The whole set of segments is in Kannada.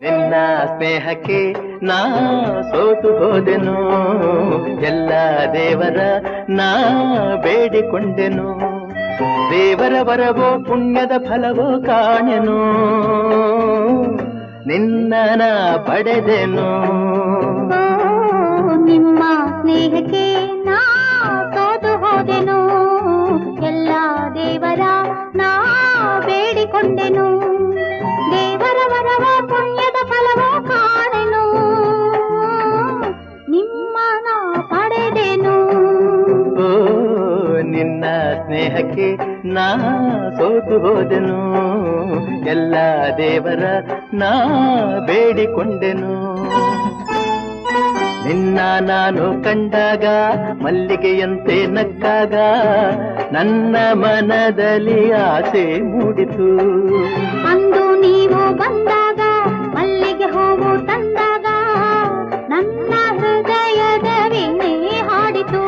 ನಿನ್ನ ಸ್ನೇಹಕ್ಕೆ ನಾ ಸೋತು ಹೋದೆನು, ಎಲ್ಲ ದೇವರ ನಾ ಬೇಡಿಕೊಂಡೆನು. ದೇವರ ವರವೋ ಪುಣ್ಯದ ಫಲವೋ ಕಾಣೆನು, ನಿನ್ನ ನಾ ಪಡೆದೆನು. ನಿಮ್ಮ ಸ್ನೇಹಕ್ಕೆ ನಾ ಸೋತು ಹೋದೆನು, ಎಲ್ಲ ದೇವರ ನಾ ಬೇಡಿಕೊಂಡೆನು. ದೇವರ ವರವ ಪುಣ್ಯದ ಫಲವೋ ಕಾಣೆನು, ನಿಮ್ಮ ನಾ ಪಡೆದೆನು. ಓ ನಿನ್ನ ಸ್ನೇಹಕ್ಕೆ ನಾ ಸೋತು ಹೋದೆನು, ಎಲ್ಲ ದೇವರ ನಾ ಬೇಡಿಕೊಂಡೆನು. ನಿನ್ನ ನಾನು ಕಂಡಾಗ ಮಲ್ಲಿಗೆಯಂತೆ ನಕ್ಕಾಗ ನನ್ನ ಮನದಲ್ಲಿ ಆಸೆ ಮೂಡಿತು. ಅಂದು ನೀವು ಬಂದಾಗ ಮಲ್ಲಿಗೆ ಹೂವು ತಂದಾಗ ನನ್ನ ಹೃದಯದ ವೀಣೆ ಹಾಡಿತು.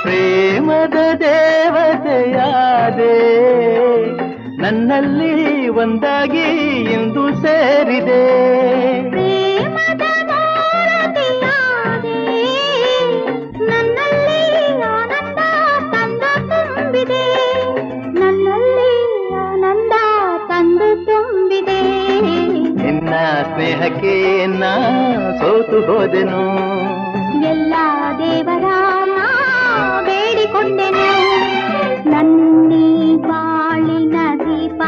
ಪ್ರೇಮದ ದೇವತೆಯಾದೆ, ನನ್ನಲ್ಲಿ ಒಂದಾಗಿ ಇಂದು ಸೇರಿದೆ. ಪ್ರೇಮದ ಮೂರತಿಯಾದೆ, ನನ್ನಲ್ಲಿ ಆನಂದ ತಂದು ತುಂಬಿದೆ, ನನ್ನಲ್ಲಿ ಆನಂದ ತಂದು ತುಂಬಿದೆ. ನಿನ್ನ ಸ್ನೇಹಕ್ಕೆ ನಾ ಸೋತು ಹೋದೆನು, ಎಲ್ಲ ದೇವರ ನಾ ಬೇಡಿಕೊಂಡೆನು. ನನ್ನಿ ಬಾಳಿನ ದೀಪ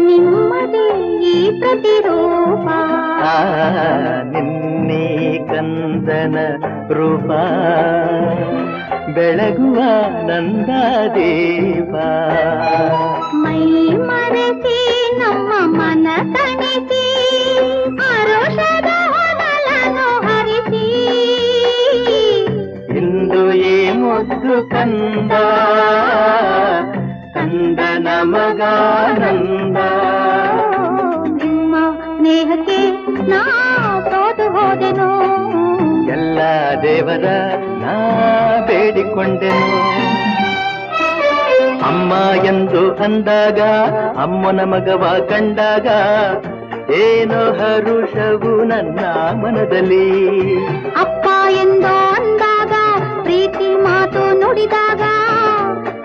ನಿಮ್ಮದೇ ಈ ಪ್ರತಿರೂಪ. ನಿನ್ನೆ ಕಂದನ ರೂಪ ಬೆಳಗುವ ನಂದ ದೀಪ. ಮೈ ಮರೆಸಿ ನಮ್ಮ ಮನ ತಣಿಸಿ ಆರೋಷದ ಹೊನಲನ್ನು ಹರಿಸಿ. ಇಂದು ಈ ಮುದ್ದು ಕಂದ ಕಂದನ ಮಗಾನಂದ. ನಿಮ್ಮ ಸ್ನೇಹಕ್ಕೆ ನಾ ಸೋತು ಹೋದೆನು, ಎಲ್ಲ ದೇವರ ನಾ ಬೇಡಿಕೊಂಡೆನು. ಅಮ್ಮ ಎಂದು ಅಂದಾಗ ಅಮ್ಮನ ಮಗವ ಕಂಡಾಗ ಏನೋ ಹರುಷವು ನನ್ನ ಮನದಲ್ಲಿ. ಅಪ್ಪ ಎಂದೋ ಅಂದಾಗ ಪ್ರೀತಿ ಮಾತು ನುಡಿದಾಗ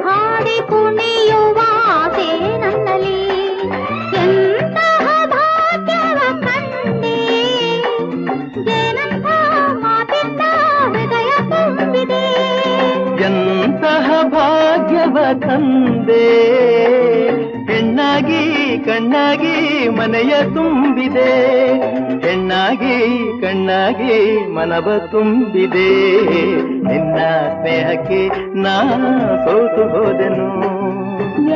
ಹಾಡಿ ಕುಣಿಯುವ ಆಸೆ ನನ್ನಲ್ಲಿ. ಎಂತಹ ಭಾಗ್ಯವ ಕಂಡೆ, ಏನಂತ ಮಾತಿಂದ ಹೃದಯ ತುಂಬಿದೆ. ಎಂತಹ ಭಾಗ್ಯವ ತಂದೆ, ಹೆಣ್ಣಾಗಿ ಕಣ್ಣಾಗಿ ಮನೆಯ ತುಂಬಿದೆ. ಹೆಣ್ಣಾಗಿ ಕಣ್ಣಾಗಿ ಮನವ ತುಂಬಿದೆ. ನಿನ್ನ ಸ್ನೇಹಕ್ಕೆ ನಾ ಸೋತು ಹೋದೆನು,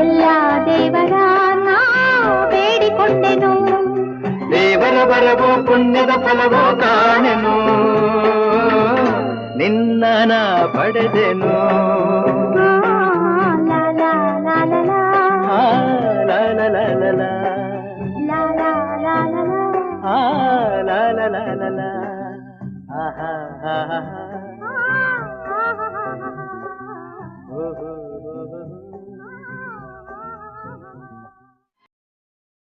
ಎಲ್ಲ ದೇವರ ನಾ ಬೇಡಿಕೊಂಡೆನು. ದೇವರ ಬರವೋ ಪುಣ್ಯದ ಫಲವೋ ಕಾಣೆನು, ನಿನ್ನ ನಾ ಪಡೆದೆನು. ಲಾ ಲಾ ಲಾ ಲಾ ಲಾ ಲಾ ಲಾ ಲಾ ಲಾ ಲಾ ಲಾ ಲಾ ಲಾ ಲಾ ಲಾ. ಲಾ ಲಾ ಲಾ ಲಾ ಲಾ. ಆಹಾ ಆಹಾ.